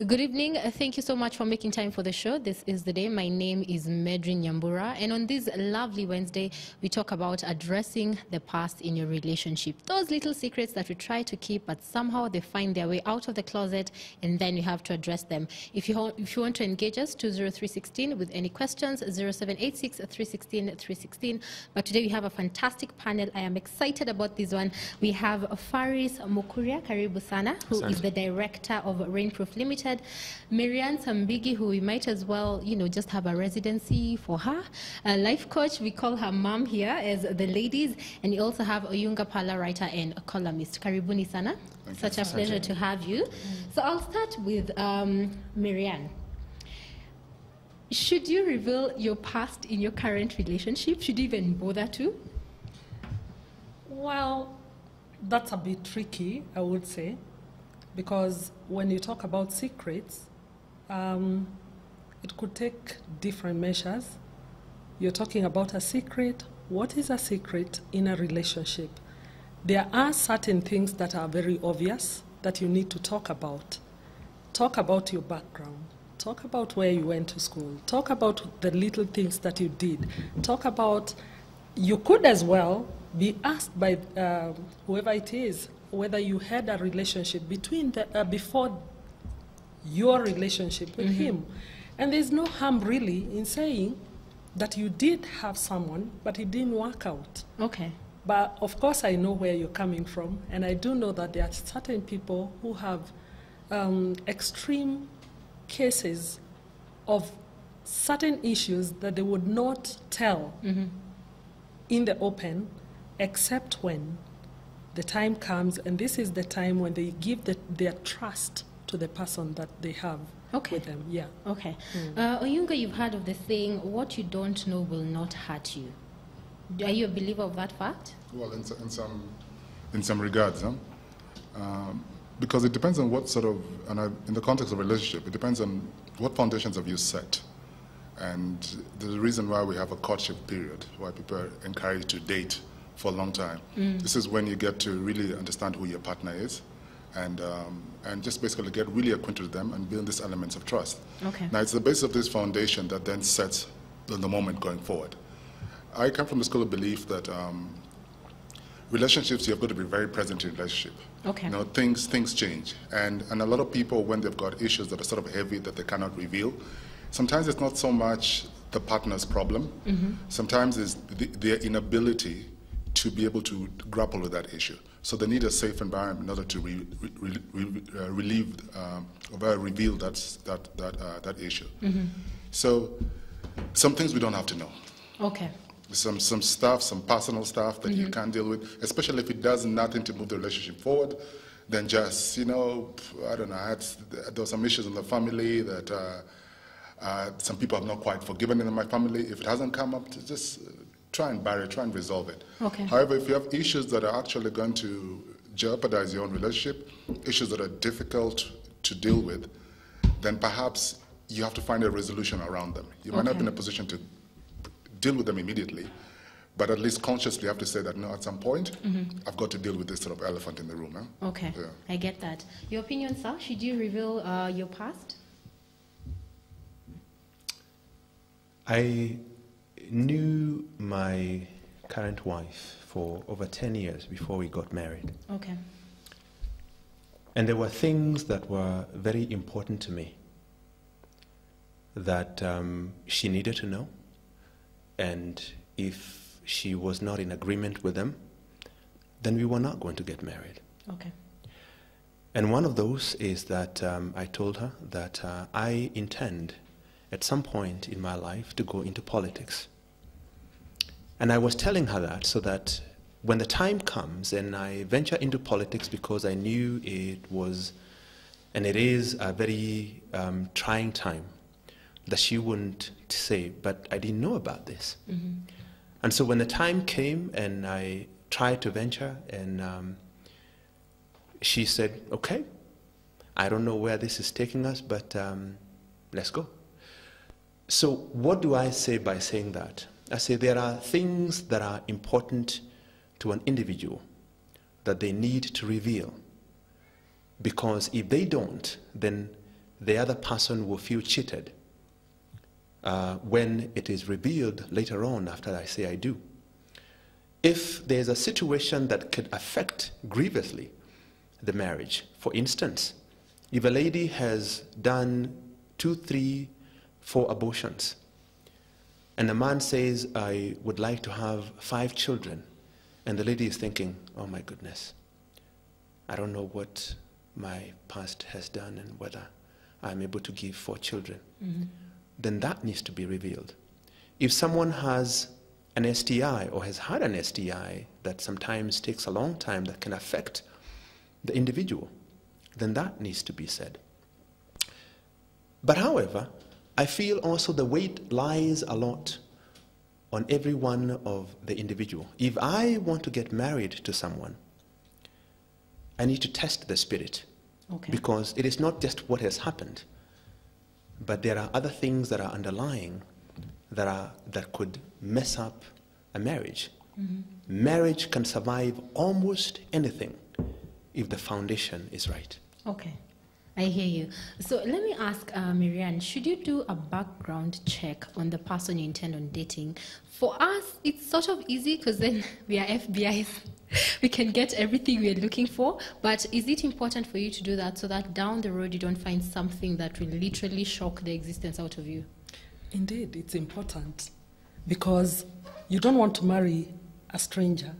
Good evening. Thank you so much for making time for the show. This is the day. My name is Medrin Nyambura, and on this lovely Wednesday, we talk about addressing the past in your relationship. Those little secrets that we try to keep, but somehow they find their way out of the closet, and then you have to address them. If you want to engage us, 20316 with any questions, 0786 316 316. But today we have a fantastic panel. I am excited about this one. We have Faris Mukuria, Karibu Sana, who is the director of Rainproof Limited. Miriam Sambigi, who we might as well, just have a residency for her. A life coach, we call her mom here as the ladies. And you also have Oyunga Pala, writer and a columnist. Karibuni Sana. Such a pleasure to have you. So I'll start with Miriam. Should you reveal your past in your current relationship? Should you even bother to? Well, that's a bit tricky, I would say. Because when you talk about secrets, it could take different measures. You're talking about a secret. What is a secret in a relationship? There are certain things that are very obvious that you need to talk about. Talk about your background. Talk about where you went to school. Talk about the little things that you did. Talk about, you could as well be asked by whoever it is, whether you had a relationship between before your relationship with him. And there's no harm really in saying that you did have someone, but it didn't work out. Okay. But of course I know where you're coming from, and I do know that there are certain people who have extreme cases of certain issues that they would not tell in the open, except when the time comes, and this is the time when they give their trust to the person that they have with them. Yeah. Okay. Oyunga, you've heard of the saying, what you don't know will not hurt you. Are you a believer of that fact? Well, in some regards, because it depends on what sort of, in the context of a relationship, it depends on what foundations have you set. And there's a reason why we have a courtship period, why people are encouraged to date for a long time. This is when you get to really understand who your partner is, and just basically get really acquainted with them and build these elements of trust. Okay. Now, it's the basis of this foundation that then sets the moment going forward. I come from the school of belief that relationships, you've got to be very present in a relationship. Okay. Things change, and a lot of people, when they've got issues that are sort of heavy that they cannot reveal, sometimes it's not so much the partner's problem. Sometimes it's their inability to be able to grapple with that issue. So they need a safe environment in order to relieve or reveal that issue. So some things we don't have to know. Okay. Some stuff, some personal stuff that you can't deal with, especially if it does nothing to move the relationship forward, then just, I don't know, there were some issues in the family that some people have not quite forgiven in my family. If it hasn't come up, to just try and bury it, try and resolve it. Okay. However, if you have issues that are actually going to jeopardize your own relationship, issues that are difficult to deal with, then perhaps you have to find a resolution around them. You might not be in a position to deal with them immediately, but at least consciously you have to say that, no, at some point, I've got to deal with this sort of elephant in the room. Okay, yeah. I get that. Your opinion, sir? Should you reveal your past? I knew my current wife for over 10 years before we got married. Okay. And there were things that were very important to me that she needed to know. And if she was not in agreement with them, then we were not going to get married. Okay. And one of those is that I told her that I intend at some point in my life to go into politics. And I was telling her that so that when the time comes and I venture into politics, because I knew it was, and it is, a very trying time, that she wouldn't say, but I didn't know about this. And so when the time came and I try to venture, and she said, okay, I don't know where this is taking us, but let's go. So what do I say by saying that? I say there are things that are important to an individual that they need to reveal, because if they don't, then the other person will feel cheated when it is revealed later on after I say I do. If there's a situation that could affect grievously the marriage, for instance, if a lady has done 2, 3, 4 abortions, and a man says, I would like to have 5 children, and the lady is thinking, oh my goodness, I don't know what my past has done and whether I'm able to give 4 children, then that needs to be revealed. If someone has an STI or has had an STI that sometimes takes a long time that can affect the individual, then that needs to be said. But however, I feel also the weight lies a lot on every one of the individual. If I want to get married to someone, I need to test the spirit. Okay. Because it is not just what has happened, but there are other things that are underlying that could mess up a marriage. Marriage can survive almost anything if the foundation is right. Okay, I hear you. So let me ask Marianne, should you do a background check on the person you intend on dating? For us, it's sort of easy because then we are FBIs. We can get everything we're looking for. But is it important for you to do that so that down the road you don't find something that will literally shock the existence out of you? Indeed, it's important because you don't want to marry a stranger.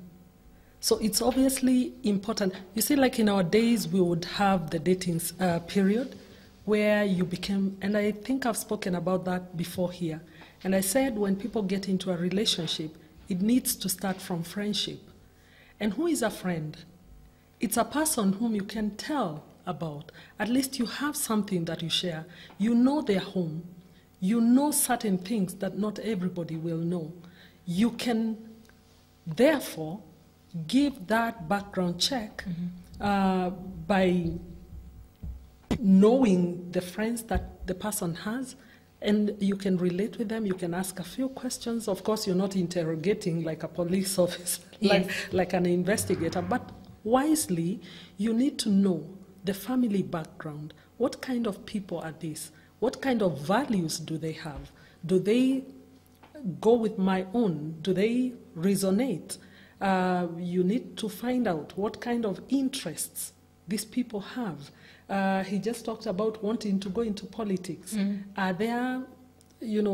So it's obviously important. You see, like in our days, we would have the dating period where you became, and I think I've spoken about that before here. And I said when people get into a relationship, it needs to start from friendship. And who is a friend? It's a person whom you can tell about. At least you have something that you share. You know their home. You know certain things that not everybody will know. You can, therefore, give that background check by knowing the friends that the person has, and you can relate with them. You can ask a few questions. Of course, you're not interrogating like a police officer, Yes. like an investigator, but wisely, you need to know the family background. What kind of people are these? What kind of values do they have? Do they go with my own? Do they resonate? You need to find out what kind of interests these people have. He just talked about wanting to go into politics. Are there,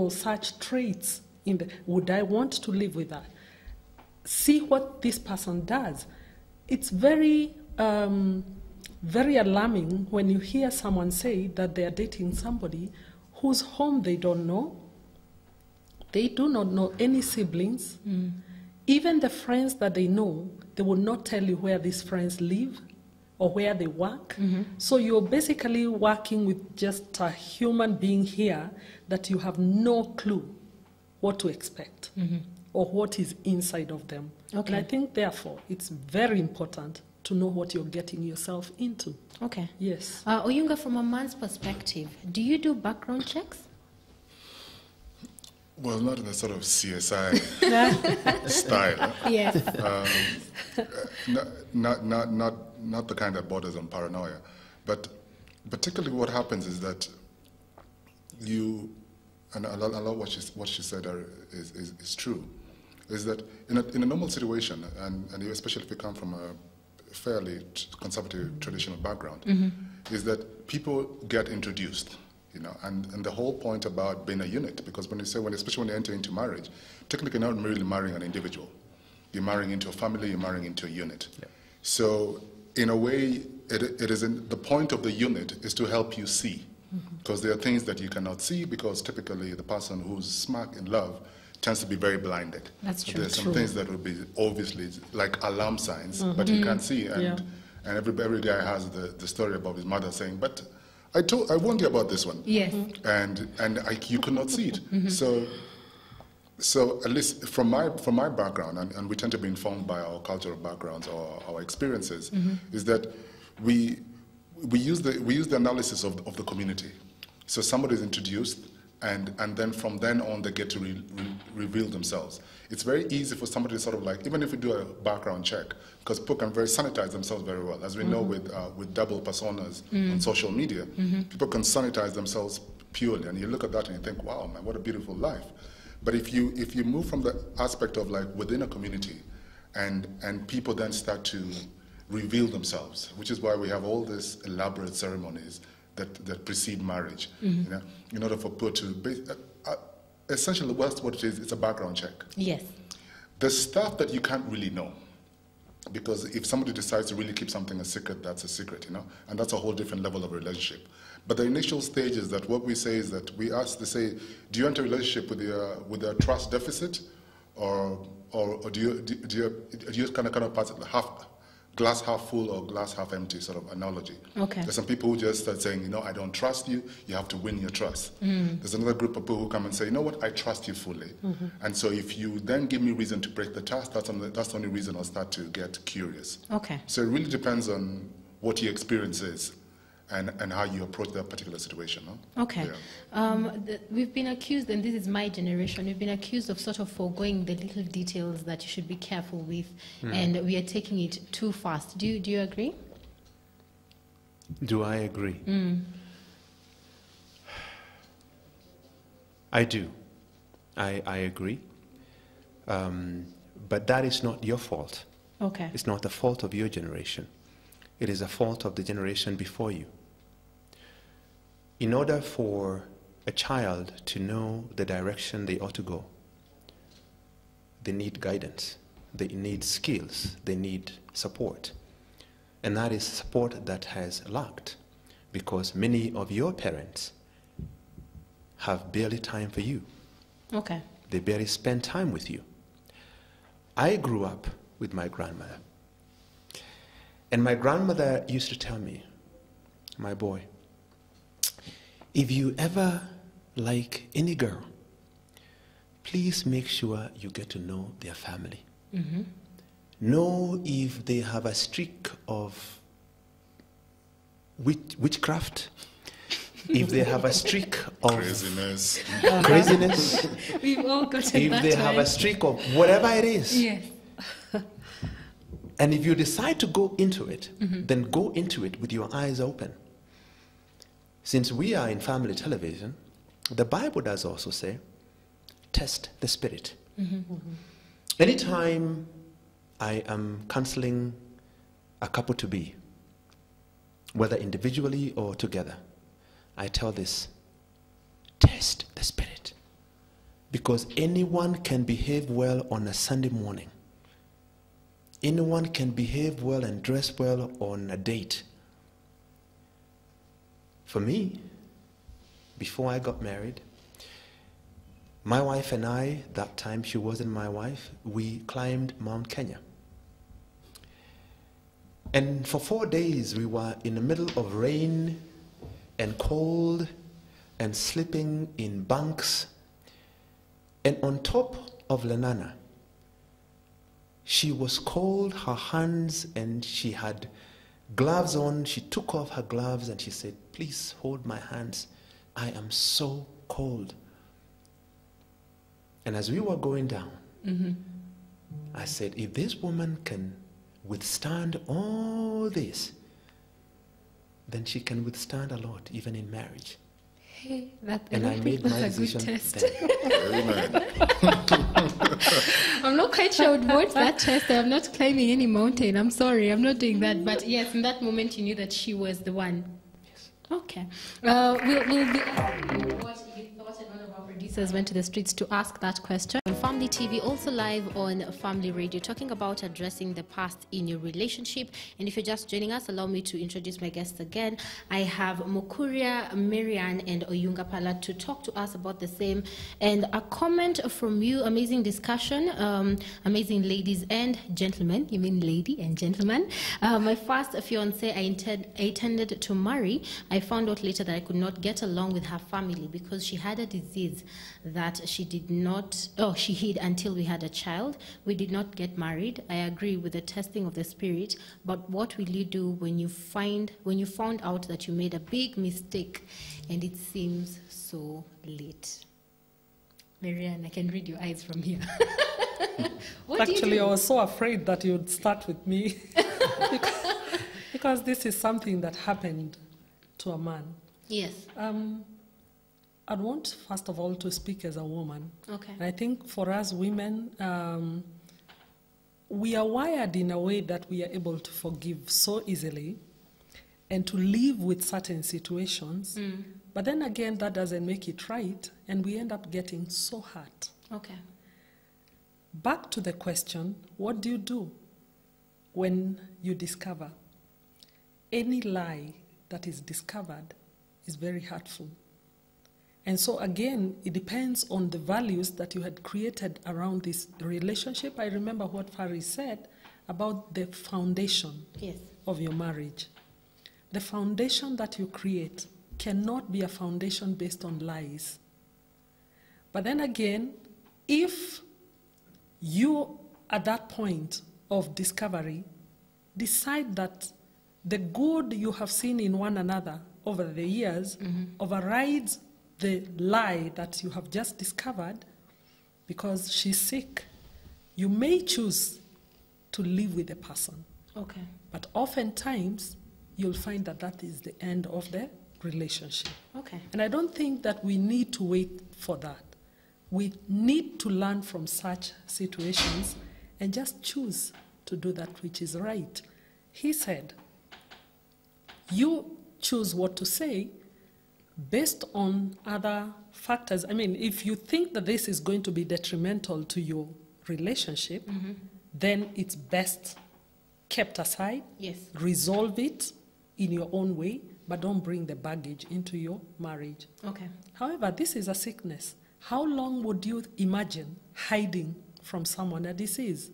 such traits in the, would I want to live with that? See what this person does. It's very, very alarming when you hear someone say that they are dating somebody whose home they don't know. They do not know any siblings. Even the friends that they know, they will not tell you where these friends live or where they work. So you're basically working with just a human being here that you have no clue what to expect or what is inside of them. Okay. And I think, therefore, it's very important to know what you're getting yourself into. Okay. Yes. Oyunga, from a man's perspective, do you do background checks? Well, not in a sort of CSI style. Yes. Not the kind that borders on paranoia. But particularly what happens is that you, and a lot what she said is true, is that in a normal situation, and especially if you come from a fairly conservative traditional background, is that people get introduced. And the whole point about being a unit, because especially when you enter into marriage, technically you're not really marrying an individual. You're marrying into a family, you're marrying into a unit. Yeah. So in a way, the point of the unit is to help you see, because there are things that you cannot see, because typically the person who's smack in love tends to be very blinded. That's true. There's some things that will be obviously like alarm signs, but you can't see. And every guy has the story about his mother saying, but I warned you about this one. Yes. And you could not see it. So So at least from my background, and we tend to be informed by our cultural backgrounds or our experiences, is that we use the analysis of the community. So somebody is introduced, and then from then on they get to reveal themselves. It's very easy for somebody to sort of like, even if we do a background check, because people can very sanitize themselves very well, as we know with double personas on social media, people can sanitize themselves purely, and you look at that and you think, wow, man, what a beautiful life. But if you move from the aspect of like within a community, and people then start to reveal themselves, which is why we have all these elaborate ceremonies that precede marriage, you know, in order for people to essentially what it is, it's a background check. Yes. There's stuff that you can't really know, because if somebody decides to really keep something a secret, that's a secret, you know, and that's a whole different level of relationship. But the initial stage is that what we say is that we ask to say, do you enter a relationship with a trust deficit, or do you kind of pass it glass half full or glass half empty sort of analogy? Okay. There's some people who just start saying, you know, I don't trust you. You have to win your trust. There's another group of people who come and say, you know what, I trust you fully. And so if you then give me reason to break the trust, that's the only reason I'll start to get curious. Okay. So it really depends on what your experience is and how you approach that particular situation. Huh? Okay. Yeah. We've been accused, and this is my generation, we've been accused of sort of foregoing the little details that you should be careful with, and we are taking it too fast. Do you agree? Do I agree? I do. I agree. But that is not your fault. Okay. It's not the fault of your generation. It is a fault of the generation before you. In order for a child to know the direction they ought to go, they need guidance, they need skills, they need support. And that is support that has lacked, because many of your parents have barely time for you. Okay. They barely spend time with you. I grew up with my grandmother. And my grandmother used to tell me, my boy, if you ever like any girl, please make sure you get to know their family. Know if they have a streak of witchcraft, if they have a streak of craziness, We've all gotten if that they have a streak of whatever it is. Yes. And if you decide to go into it, then go into it with your eyes open. Since we are in family television, the Bible does also say, test the spirit. Anytime I am counseling a couple to be, whether individually or together, I tell this, test the spirit. Because anyone can behave well on a Sunday morning. Anyone can behave well and dress well on a date. For me, before I got married, my wife and I, that time she wasn't my wife, we climbed Mount Kenya. And for 4 days we were in the middle of rain and cold and sleeping in bunks. And on top of Lenana, she was cold, her hands, and she had gloves on. She took off her gloves and she said, please hold my hands. I am so cold. And as we were going down, I said, if this woman can withstand all this, then she can withstand a lot, even in marriage. Hey, that, And I made my decision then. Amen. I'm not quite sure I would want that test. I'm not climbing any mountain. I'm sorry, I'm not doing that. But yes, in that moment, you knew that she was the one. Yes. Okay. We'll be asking you what you thought, and one of our producers went to the streets to ask that question. On Family TV, also live on Family Radio, talking about addressing the past in your relationship. And if you're just joining us, allow me to introduce my guests again. I have Mukuria, Marian, and Oyunga Pala to talk to us about the same. And a comment from you, amazing discussion, amazing ladies and gentlemen. You mean lady and gentleman? My first fiance I intended to marry. I found out later that I could not get along with her family because she had a disease that she did not, she hid until we had a child. We did not get married. I agree with the testing of the spirit, but what will you do when you found out that you made a big mistake and it seems so late? Marianne, I can read your eyes from here. Actually, I was so afraid that you would start with me because this is something that happened to a man. Yes. I'd want, first of all, to speak as a woman. Okay. And I think for us women, we are wired in a way that we are able to forgive so easily and to live with certain situations. But then again, that doesn't make it right, and we end up getting so hurt. Okay. Back to the question, what do you do when you discover any lie that is discovered is very hurtful? And so again, it depends on the values that you had created around this relationship. I remember what Faris said about the foundation of your marriage. The foundation that you create cannot be a foundation based on lies. But then again, if you, at that point of discovery, decide that the good you have seen in one another over the years overrides the lie that you have just discovered because she's sick, you may choose to live with the person. Okay. But oftentimes, you'll find that that is the end of the relationship. Okay. And I don't think that we need to wait for that. We need to learn from such situations and just choose to do that which is right. He said, you choose what to say based on other factors. I mean, if you think that this is going to be detrimental to your relationship, then it's best kept aside. Yes. Resolve it in your own way, but don't bring the baggage into your marriage. Okay. However, this is a sickness. How long would you imagine hiding from someone a disease?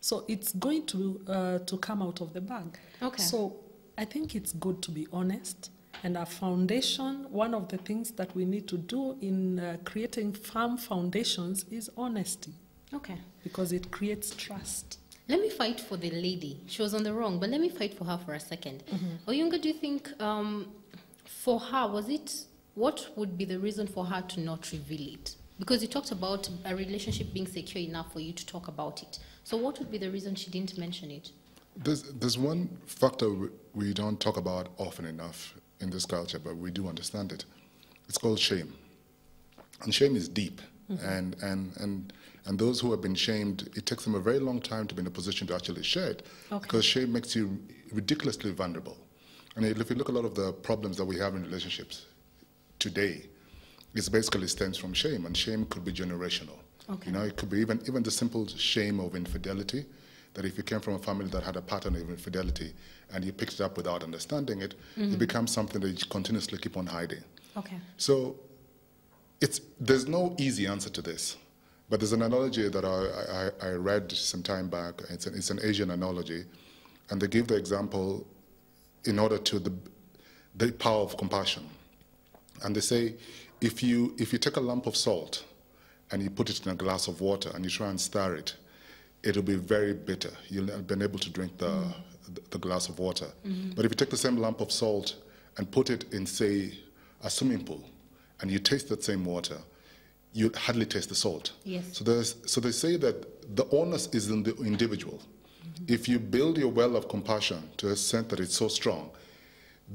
So it's going to come out of the bag. Okay. So I think it's good to be honest. And our foundation, one of the things that we need to do in creating firm foundations is honesty. Okay. Because it creates trust. Let me fight for the lady. She was on the wrong, but let me fight for her for a second. Oyunga, do you think for her, what would be the reason for her to not reveal it? Because you talked about a relationship being secure enough for you to talk about it. So what would be the reason she didn't mention it? There's one factor we don't talk about often enough in this culture, but we do understand it. It's called shame. And shame is deep. And those who have been shamed, it takes them a very long time to be in a position to actually share it. Okay. Because shame makes you ridiculously vulnerable. And if you look at a lot of the problems that we have in relationships today, it basically stems from shame, and shame could be generational. Okay. You know, it could be even the simple shame of infidelity, that if you came from a family that had a pattern of infidelity and you picked it up without understanding it, it becomes something that you continuously keep on hiding. Okay. So there's no easy answer to this, but there's an analogy that I read some time back. It's an Asian analogy, and they give the example in order to the power of compassion. And they say, if you take a lump of salt and you put it in a glass of water and you try and stir it, it'll be very bitter. You'll not be able to drink the glass of water. But if you take the same lump of salt and put it in, say, a swimming pool, and you taste that same water, you hardly taste the salt. Yes. So they say that the onus is in the individual. If you build your well of compassion to a extent that it's so strong,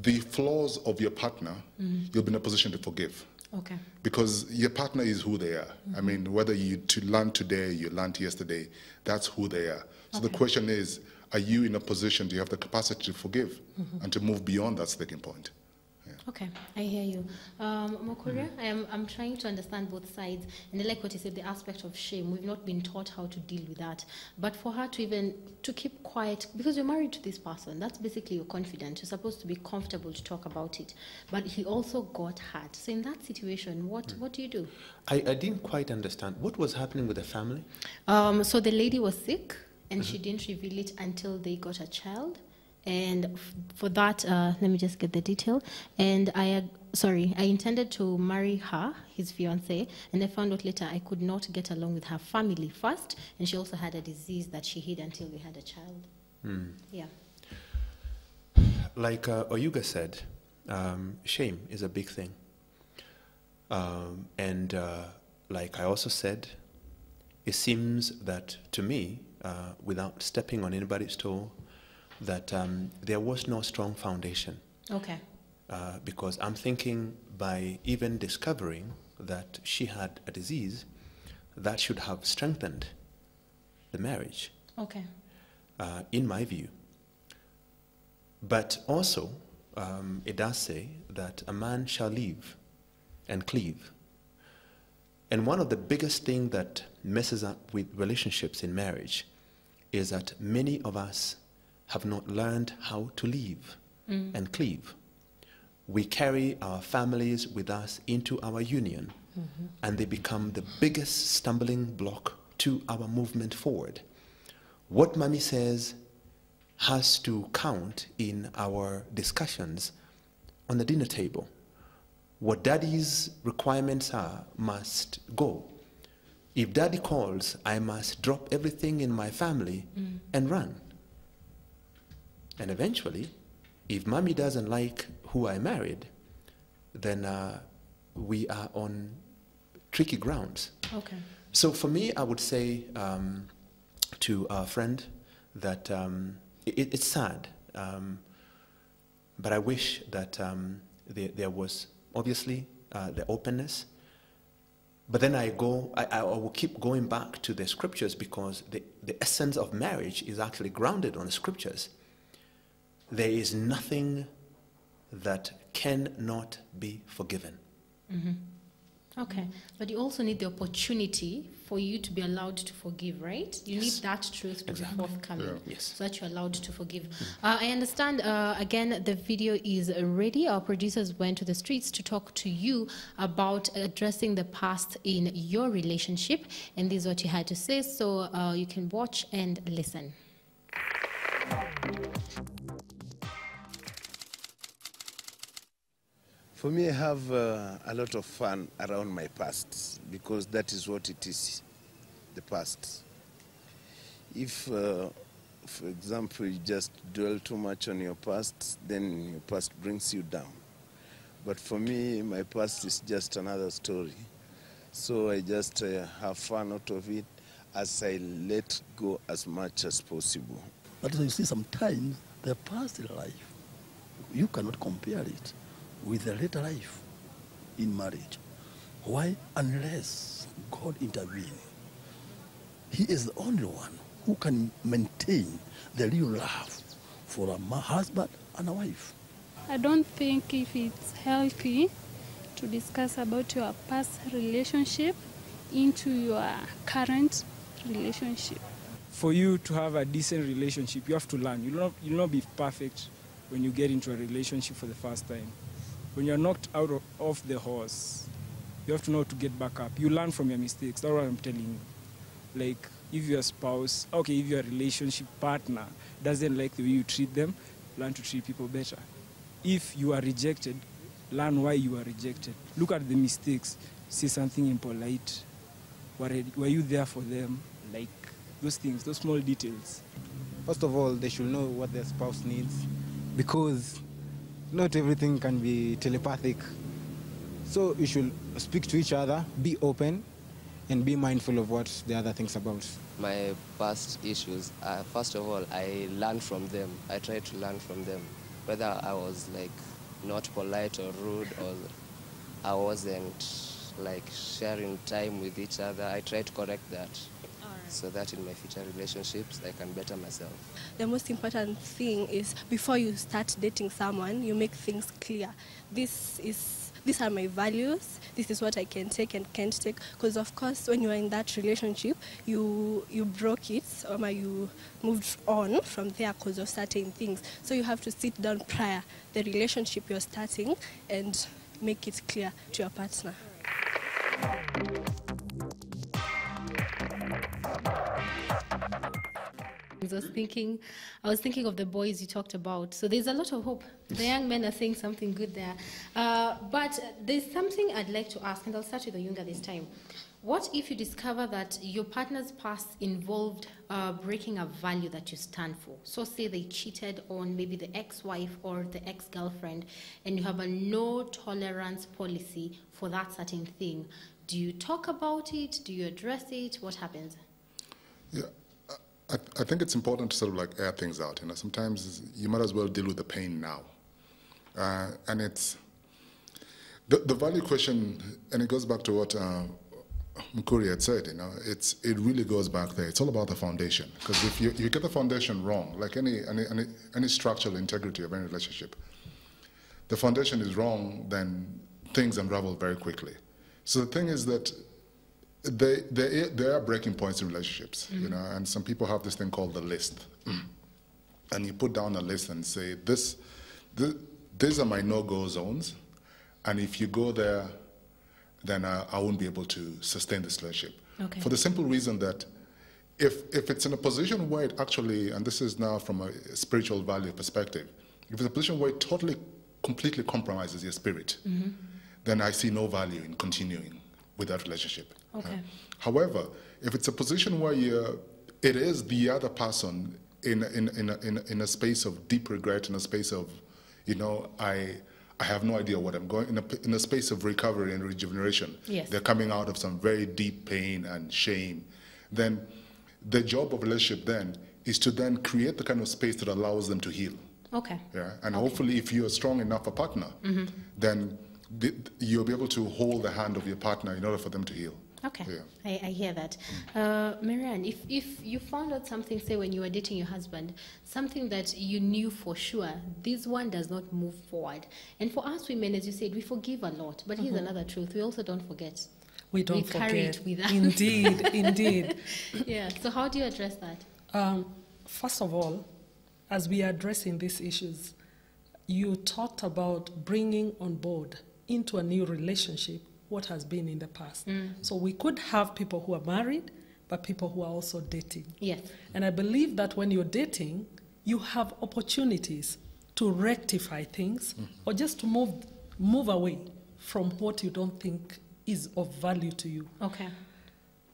the flaws of your partner, you'll be in a position to forgive. Okay. Because your partner is who they are. I mean, whether you learned today, you learned yesterday, that's who they are. So the question is, are you in a position, do you have the capacity to forgive and to move beyond that sticking point? Yeah. Okay, I hear you. Mokuria, I'm trying to understand both sides, and I like what you said, the aspect of shame. We've not been taught how to deal with that. But for her to keep quiet, because you're married to this person, that's basically your confidant. You're supposed to be comfortable to talk about it. But he also got hurt. So in that situation, what do you do? I didn't quite understand. What was happening with the family? So the lady was sick, and she didn't reveal it until they got a child. And for that, let me just get the detail. And I intended to marry her, his fiancée, and I found out later I could not get along with her family first, and she also had a disease that she hid until we had a child. Yeah. Like Oyuga said, shame is a big thing. And like I also said, it seems that to me, without stepping on anybody's toe, that there was no strong foundation. Okay. Because I'm thinking by even discovering that she had a disease, that should have strengthened the marriage. Okay. In my view. But also, it does say that a man shall leave and cleave. And one of the biggest things that messes up with relationships in marriage is that many of us have not learned how to leave and cleave. We carry our families with us into our union, and they become the biggest stumbling block to our movement forward. What mommy says has to count in our discussions on the dinner table. What daddy's requirements are must go. If daddy calls, I must drop everything in my family and run. And eventually, if mommy doesn't like who I married, then we are on tricky grounds. Okay. So for me, I would say to our friend that it's sad, but I wish that there was obviously the openness. But then I will keep going back to the scriptures, because the essence of marriage is actually grounded on the scriptures. There is nothing that cannot be forgiven. Okay, but you also need the opportunity for you to be allowed to forgive, right? You need that truth to be forthcoming, Yes. so that you're allowed to forgive. I understand, again, the video is ready. Our producers went to the streets to talk to you about addressing the past in your relationship, and this is what you had to say, so you can watch and listen. For me, I have a lot of fun around my past, because that is what it is, the past. If, for example, you just dwell too much on your past, then your past brings you down. But for me, my past is just another story. So I just have fun out of it as I let go as much as possible. But you see, sometimes the past life, you cannot compare it with the later life in marriage. Why? Unless God intervenes. He is the only one who can maintain the real love for a husband and a wife. I don't think if it's healthy to discuss about your past relationship into your current relationship. For you to have a decent relationship, you have to learn. You'll not be perfect when you get into a relationship for the first time. When you're knocked out off the horse, you have to know how to get back up. You learn from your mistakes. That's what I'm telling you. Like, if your spouse, okay, if your relationship partner doesn't like the way you treat them, learn to treat people better. If you are rejected, learn why you are rejected. Look at the mistakes. Say something impolite. Were you there for them? Like, those things, those small details. First of all, they should know what their spouse needs, because not everything can be telepathic. So you should speak to each other, be open, and be mindful of what the other thinks about. My past issues, first of all, I learned from them. I tried to learn from them. Whether I was like not polite or rude, or I wasn't like sharing time with each other, I tried to correct that. So that in my future relationships, I can better myself. The most important thing is before you start dating someone, you make things clear. These are my values. This is what I can take and can't take. Because of course, when you are in that relationship, you broke it, or you moved on from there because of certain things. So you have to sit down prior the relationship you're starting and make it clear to your partner. I was thinking of the boys you talked about. So there's a lot of hope. The young men are saying something good there. But there's something I'd like to ask, and I'll start with Oyunga this time. What if you discover that your partner's past involved breaking a value that you stand for? So say they cheated on maybe the ex-wife or the ex-girlfriend, and you have a no-tolerance policy for that certain thing. Do you talk about it? Do you address it? What happens? Yeah, I think it's important to sort of like air things out. You know, sometimes you might as well deal with the pain now. And it's the value question, and it goes back to what Mukuri had said. You know, it really goes back there. It's all about the foundation. Because if you get the foundation wrong, like any structural integrity of any relationship, the foundation is wrong, then things unravel very quickly. So the thing is that there are breaking points in relationships, you know, and some people have this thing called the list. And you put down a list and say, these are my no-go zones, and if you go there, then I won't be able to sustain this relationship. Okay. For the simple reason that if it's in a position where it actually, and this is now from a spiritual value perspective, if it's a position where it completely compromises your spirit, then I see no value in continuing with that relationship. Okay. However, if it's a position where it is the other person in a space of deep regret, in a space of, you know, I have no idea what I'm going, in a space of recovery and rejuvenation, yes. They're coming out of some very deep pain and shame, then the job of a relationship then is to then create the kind of space that allows them to heal. Okay. Yeah, and hopefully if you're a strong enough a partner, then you'll be able to hold the hand of your partner in order for them to heal. Okay, yeah. I hear that. Marianne, if you found out something, say when you were dating your husband, something that you knew for sure, this one does not move forward. And for us women, as you said, we forgive a lot. But here's another truth, we also don't forget. We don't forget. Carry it with us. Indeed, indeed. Yeah, so how do you address that? First of all, as we are addressing these issues, you talked about bringing on board into a new relationship what has been in the past. So we could have people who are married, but people who are also dating. Yes. And I believe that when you're dating, you have opportunities to rectify things or just to move away from what you don't think is of value to you. Okay.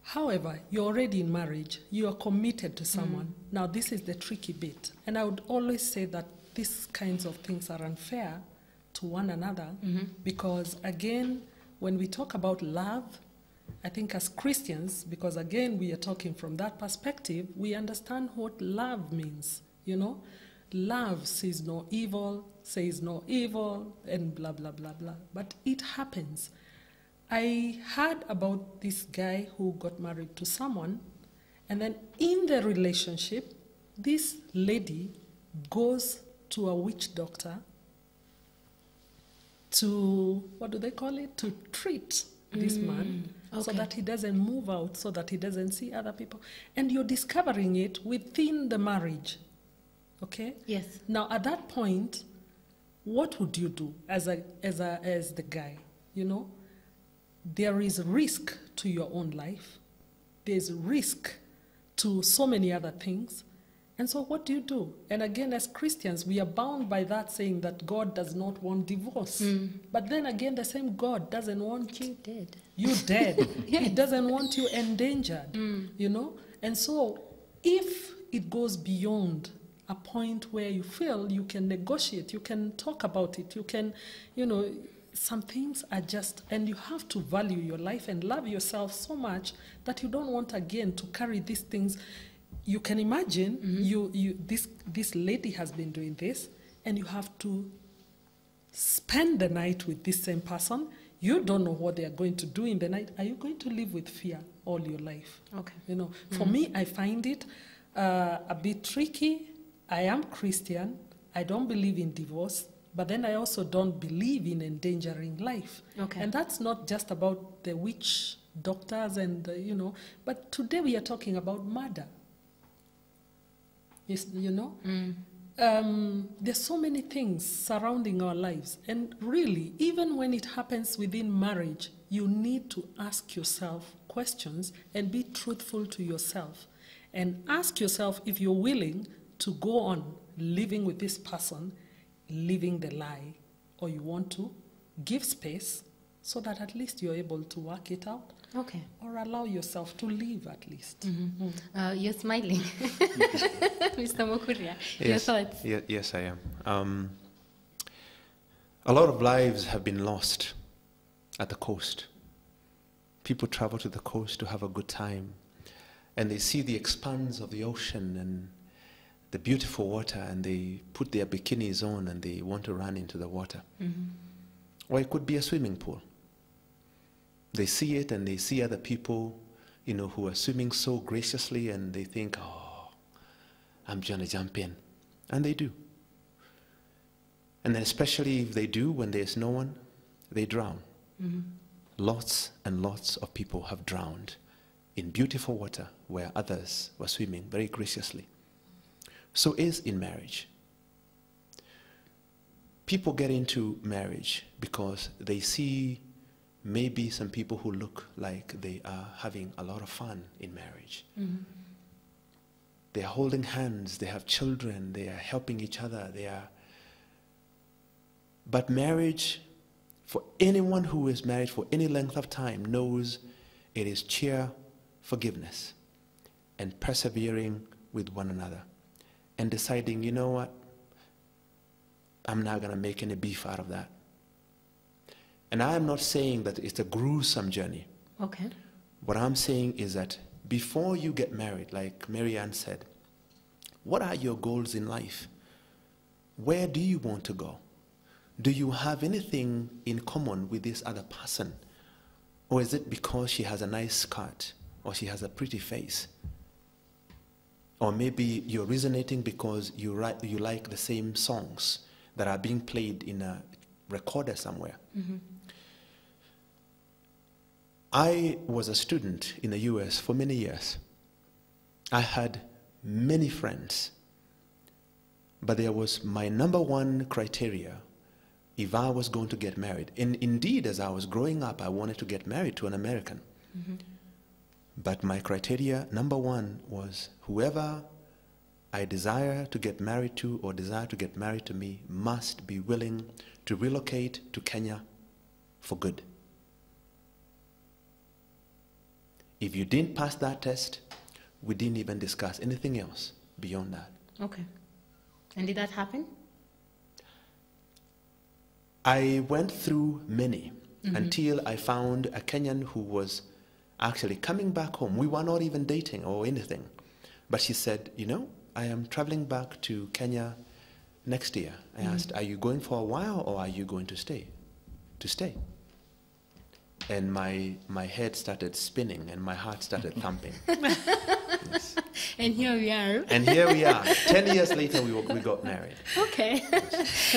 However, you're already in marriage, you are committed to someone. Now, this is the tricky bit. And I would always say that these kinds of things are unfair to one another because, again, when we talk about love, I think as Christians, because, again, we are talking from that perspective, we understand what love means, you know? Love sees no evil, says no evil, and blah, blah, blah, blah. But it happens. I heard about this guy who got married to someone, and then in the relationship, this lady goes to a witch doctor to, what do they call it? To treat this man so that he doesn't move out, so that he doesn't see other people. And you're discovering it within the marriage, okay? Yes. Now, at that point, what would you do as the guy, you know? There is risk to your own life. There's risk to so many other things. And so what do you do? And again, as Christians, we are bound by that saying that God does not want divorce. But then again, the same God doesn't want you dead. You dead. Yes. He doesn't want you endangered, you know? And so if it goes beyond a point where you feel you can negotiate, you can talk about it, you can, you know, some things are just, and you have to value your life and love yourself so much that you don't want again to carry these things. You can imagine this lady has been doing this, and you have to spend the night with this same person. You don't know what they are going to do in the night. Are you going to live with fear all your life? Okay. You know, for me, I find it a bit tricky. I am Christian. I don't believe in divorce. But then I also don't believe in endangering life. Okay. And that's not just about the witch doctors and, you know, but today we are talking about murder. You know? There's so many things surrounding our lives. And really, even when it happens within marriage, you need to ask yourself questions and be truthful to yourself. And ask yourself if you're willing to go on living with this person, living the lie, or you want to give space so that at least you're able to work it out. Okay. Or allow yourself to live at least. You're smiling. Mr. Mukuria, your Yes, thoughts? yes, I am. A lot of lives have been lost at the coast. People travel to the coast to have a good time, and they see the expanse of the ocean and the beautiful water, and they put their bikinis on and they want to run into the water. Or it could be a swimming pool. They see it and they see other people, you know, who are swimming so graciously, and they think, oh, I'm going to jump in. And they do. And then especially if they do, when there's no one, they drown. Lots and lots of people have drowned in beautiful water where others were swimming very graciously. So is in marriage. People get into marriage because they see maybe some people who look like they are having a lot of fun in marriage. They are holding hands, they have children, they are helping each other, But marriage, for anyone who is married for any length of time, knows it is cheer, forgiveness, and persevering with one another, and deciding, you know what, I'm not going to make any beef out of that. And I am not saying that it's a gruesome journey. Okay. What I'm saying is that before you get married, like Marianne said, what are your goals in life? Where do you want to go? Do you have anything in common with this other person? Or is it because she has a nice skirt or she has a pretty face? Or maybe you're resonating because you like the same songs that are being played in a recorder somewhere. I was a student in the US for many years. I had many friends, but there was my number one criteria if I was going to get married. And indeed, as I was growing up, I wanted to get married to an American. But my criteria, number one, was whoever I desire to get married to or desire to get married to me must be willing to relocate to Kenya for good. If you didn't pass that test, we didn't even discuss anything else beyond that. Okay. And did that happen? I went through many until I found a Kenyan who was actually coming back home. We were not even dating or anything. But she said, you know, I am traveling back to Kenya next year. I asked, are you going for a while or are you going to stay? To stay. And my head started spinning and my heart started thumping. Yes. And here we are. And here we are. 10 years later, we got married. Okay.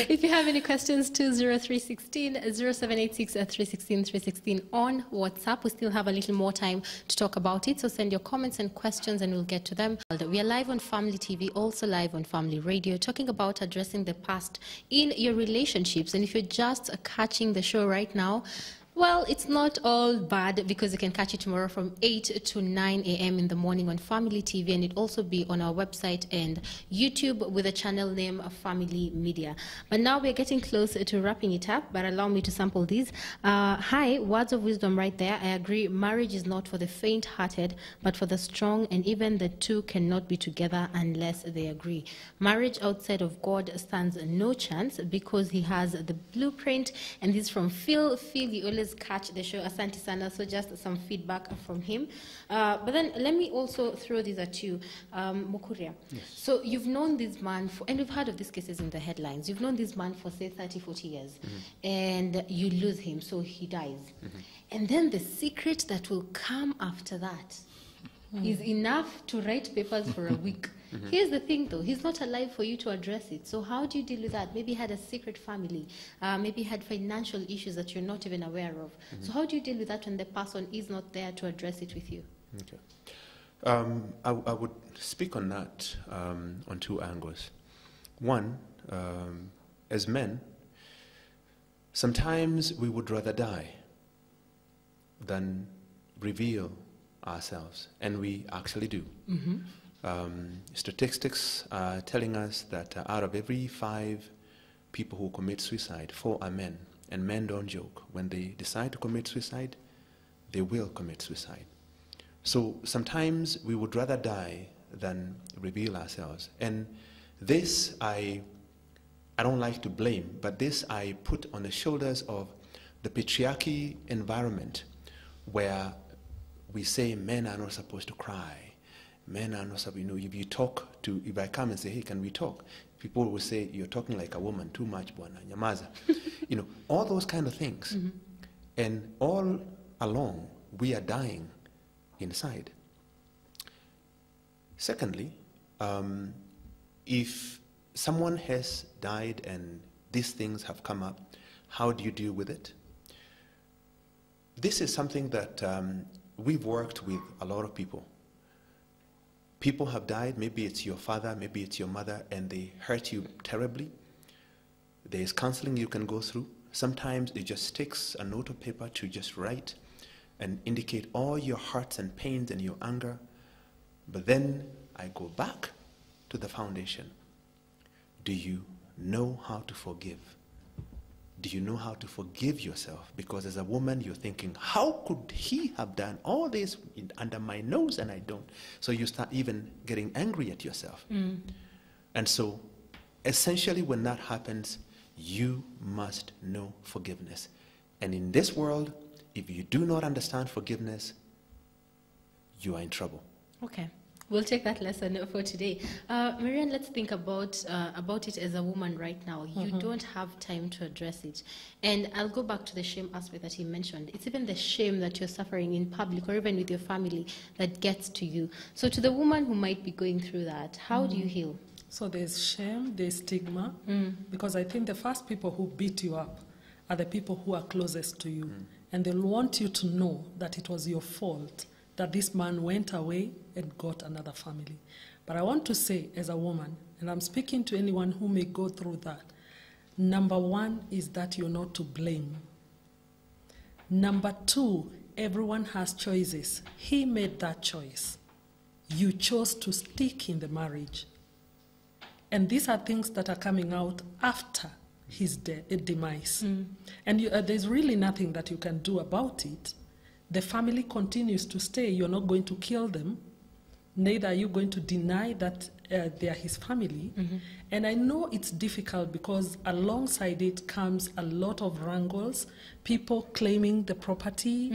If you have any questions, 20316 0786 316 316 on WhatsApp. We still have a little more time to talk about it, so send your comments and questions and we'll get to them. We are live on Family TV, also live on Family Radio, talking about addressing the past in your relationships. And if you're just catching the show right now, well, it's not all bad, because you can catch it tomorrow from 8 to 9 a.m. in the morning on Family TV, and it also be on our website and YouTube with a channel name of Family Media. But now we're getting close to wrapping it up, but allow me to sample these. Hi, words of wisdom right there. I agree, marriage is not for the faint-hearted, but for the strong, and even the two cannot be together unless they agree. Marriage outside of God stands no chance because he has the blueprint, and this is from Phil. Phil, you always catch the show. Asante sana. So just some feedback from him. But then let me also throw this at you, Mukuria. Yes. So you've known this man for, and we've heard of these cases in the headlines. You've known this man for say 30, 40 years, and you lose him, so he dies. And then the secret that will come after that is enough to write papers for a week. Here's the thing though, he's not alive for you to address it. So how do you deal with that? Maybe he had a secret family, maybe he had financial issues that you're not even aware of. So how do you deal with that when the person is not there to address it with you? Okay. I would speak on that on two angles. One, as men, sometimes we would rather die than reveal ourselves, and we actually do. Statistics are telling us that out of every 5 people who commit suicide, 4 are men. And men don't joke. When they decide to commit suicide, they will commit suicide. So sometimes we would rather die than reveal ourselves. And this I don't like to blame, but this I put on the shoulders of the patriarchy environment where we say men are not supposed to cry. Men are not supposed, if you talk to, if I come and say, hey, can we talk? People will say, you're talking like a woman, too much, bwana, nyamaza. All those kind of things. Mm-hmm. And all along, we are dying inside. Secondly, if someone has died and these things have come up, how do you deal with it? This is something that we've worked with a lot of people. People have died, maybe it's your father, maybe it's your mother, and they hurt you terribly. There is counseling you can go through. Sometimes it just takes a note of paper to just write and indicate all your hurts and pains and your anger. But then I go back to the foundation. Do you know how to forgive? Do you know how to forgive yourself? Because as a woman, you're thinking, how could he have done all this under my nose and I don't? So you start even getting angry at yourself. Mm. And so essentially when that happens, you must know forgiveness. And in this world, if you do not understand forgiveness, you are in trouble. Okay. We'll take that lesson for today. Marianne, let's think about it as a woman right now. You don't have time to address it. And I'll go back to the shame aspect that you mentioned. It's even the shame that you're suffering in public or even with your family that gets to you. So to the woman who might be going through that, how do you heal? So there's shame, there's stigma, because I think the first people who beat you up are the people who are closest to you. And they'll want you to know that it was your fault that this man went away and got another family. But I want to say, as a woman, and I'm speaking to anyone who may go through that, number 1 is that you're not to blame. Number 2, everyone has choices. He made that choice. You chose to stick in the marriage. And these are things that are coming out after his demise. And there's really nothing that you can do about it. The family continues to stay. You're not going to kill them. Neither are you going to deny that they are his family. And I know it's difficult because alongside it comes a lot of wrangles, people claiming the property,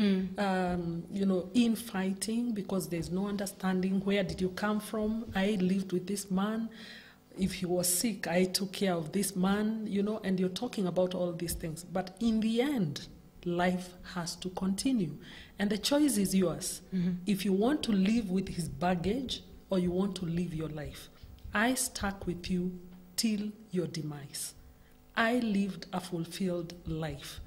infighting because there's no understanding. Where did you come from? I lived with this man. If he was sick, I took care of this man, and you're talking about all these things. But in the end, life has to continue. And the choice is yours. If you want to live with his baggage or you want to live your life. I stuck with you till your demise. I lived a fulfilled life.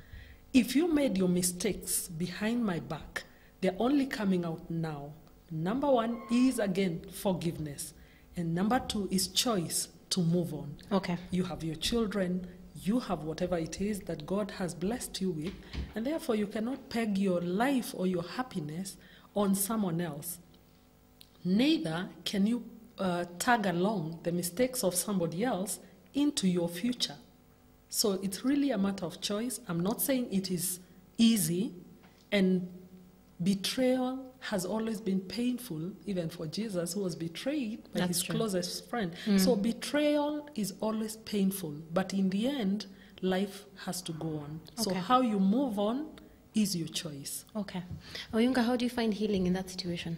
If you made your mistakes behind my back, they're only coming out now. Number 1 is, again, forgiveness. And number 2 is choice to move on. Okay. You have your children. You have whatever it is that God has blessed you with, and therefore you cannot peg your life or your happiness on someone else. Neither can you tag along the mistakes of somebody else into your future. So it's really a matter of choice. I'm not saying it is easy, and betrayal has always been painful, even for Jesus, who was betrayed by his closest friend. So betrayal is always painful, but in the end, life has to go on. Okay. So how you move on is your choice. Okay. Oyunga, how do you find healing in that situation?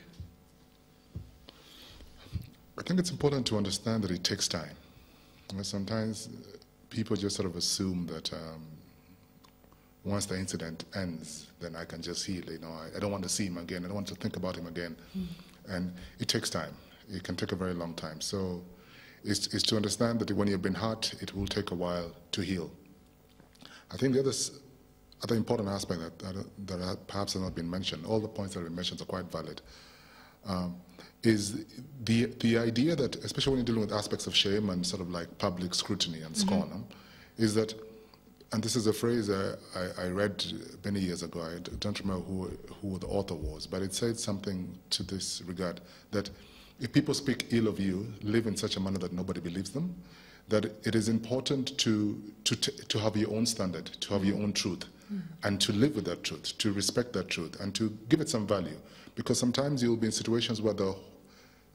I think it's important to understand that it takes time. Sometimes people just sort of assume that once the incident ends, then I can just heal. I don't want to see him again. I don't want to think about him again. And it takes time. It can take a very long time. So it's to understand that when you've been hurt, it will take a while to heal. I think the other important aspect that perhaps has not been mentioned, all the points that have been mentioned are quite valid, is the idea that, especially when you're dealing with aspects of shame and sort of like public scrutiny and scorn, is that, and this is a phrase I read many years ago, I don't remember who the author was, but it said something to this regard, that if people speak ill of you, live in such a manner that nobody believes them, that it is important to have your own standard, to have your own truth, and to live with that truth, to respect that truth, and to give it some value. Because sometimes you'll be in situations where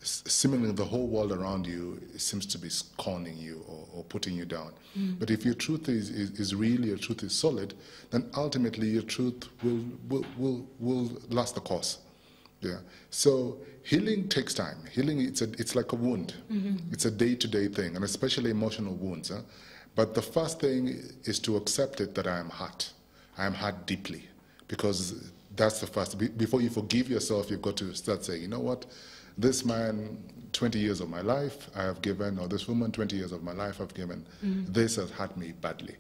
seemingly the whole world around you seems to be scorning you or putting you down. But if your truth is really, your truth is solid, then ultimately your truth will last the course. Yeah. So healing takes time. Healing, it's like a wound. It's a day-to-day thing, and especially emotional wounds. But the first thing is to accept it that I am hurt. I am hurt deeply, because that's the first. Before you forgive yourself, you've got to start saying, you know what, this man, 20 years of my life I have given, or this woman, 20 years of my life I've given. This has hurt me badly.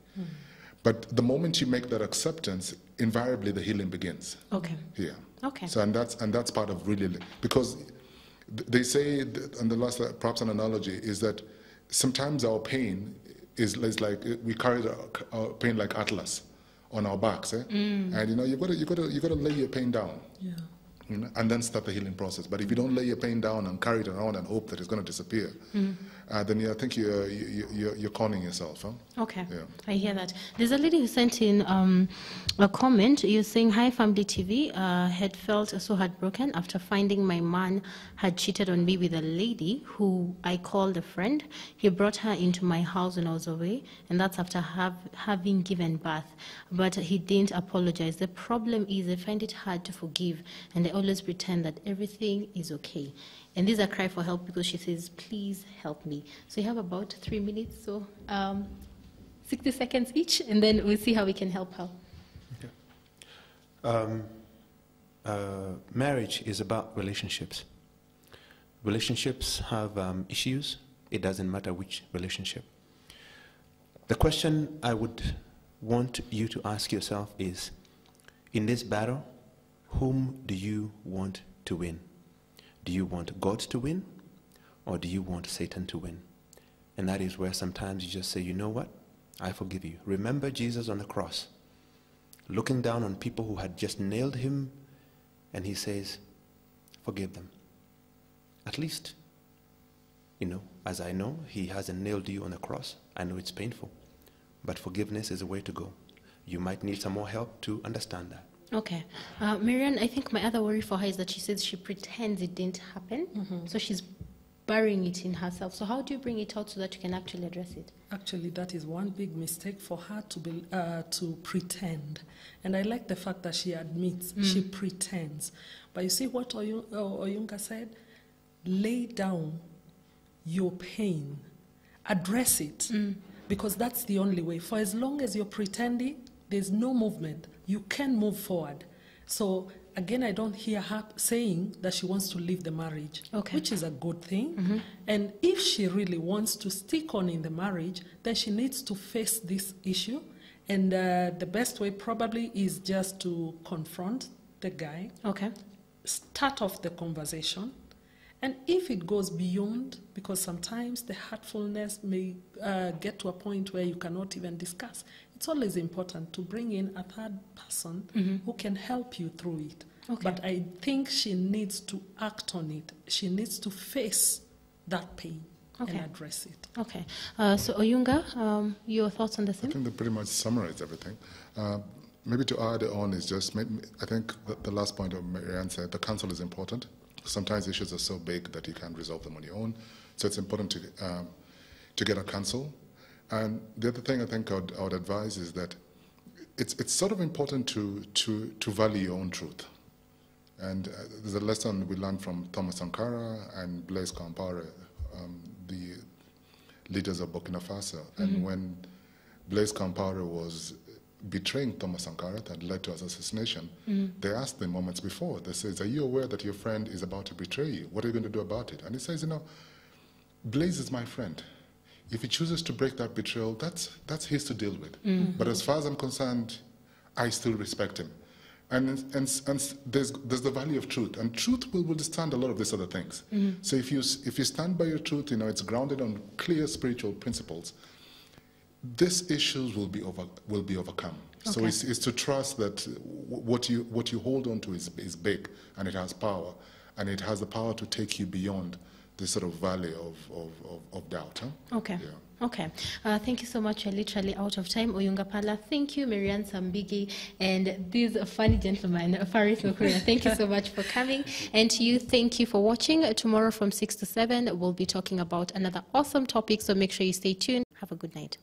But the moment you make that acceptance, invariably the healing begins. Okay. Yeah. Okay. So and that's part of really, because they say, and the last perhaps an analogy is that sometimes our pain is like we carry our pain like Atlas on our backs, and you got to lay your pain down. Yeah. And then start the healing process. But if you don't lay your pain down and carry it around and hope that it's going to disappear, then I think you're conning yourself. Huh? Okay, yeah. I hear that. There's a lady who sent in a comment. You're saying, "Hi, Family TV. Had felt so heartbroken after finding my man had cheated on me with a lady who I called a friend. He brought her into my house when I was away, and that's after having given birth. But he didn't apologize. The problem is I find it hard to forgive, and I always pretend that everything is okay. And these are cry for help because she says, please help me." So you have about 3 minutes, so 60 seconds each, and then we'll see how we can help her. Okay. Marriage is about relationships. Relationships have issues. It doesn't matter which relationship. The question I would want you to ask yourself is, in this battle, whom do you want to win? Do you want God to win, or do you want Satan to win? And that is where sometimes you just say, you know what? I forgive you. Remember Jesus on the cross, looking down on people who had just nailed him, and he says, forgive them. At least, as I know, he hasn't nailed you on the cross. I know it's painful, but forgiveness is a way to go. You might need some more help to understand that. Okay. Marianne, I think my other worry for her is that she says she pretends it didn't happen. So she's burying it in herself. So how do you bring it out so that you can actually address it? Actually, that is one big mistake for her to pretend. And I like the fact that she admits she pretends. But you see what Oyunga said? Lay down your pain. Address it. Because that's the only way. For as long as you're pretending, there's no movement. You can move forward. So again, I don't hear her saying that she wants to leave the marriage, which is a good thing. And if she really wants to stick on in the marriage, then she needs to face this issue. And the best way probably is just to confront the guy, start off the conversation. And if it goes beyond, because sometimes the hurtfulness may get to a point where you cannot even discuss, it's always important to bring in a third person who can help you through it. But I think she needs to act on it. She needs to face that pain and address it. Okay. So Oyunga, your thoughts on the same? I think they pretty much summarized everything. Maybe to add on is just, I think the last point of Marianne said, the counsel is important. Sometimes issues are so big that you can't resolve them on your own. So it's important to get a counsel. And the other thing I think I would advise is that it's sort of important to value your own truth. And there's a lesson we learned from Thomas Sankara and Blaise Compaoré, the leaders of Burkina Faso. And when Blaise Compaoré was betraying Thomas Sankara that led to his assassination, they asked him moments before, they says, are you aware that your friend is about to betray you? What are you going to do about it? And he says, Blaise is my friend. If he chooses to break that betrayal, that's his to deal with. But as far as I'm concerned, I still respect him. And there's the value of truth, and truth will withstand a lot of these other things. So if you stand by your truth, it's grounded on clear spiritual principles, these issues will be overcome. So it's to trust that what you hold on to is big, and it has power, and it has the power to take you beyond this sort of valley of doubt. Huh? Okay. Yeah. Okay. Thank you so much. We're literally out of time. Oyunga Pala, thank you. Marianne Sambigi, and these funny gentlemen, Faris Makuria, thank you so much for coming. And to you, thank you for watching. Tomorrow from 6 to 7, we'll be talking about another awesome topic, so make sure you stay tuned. Have a good night.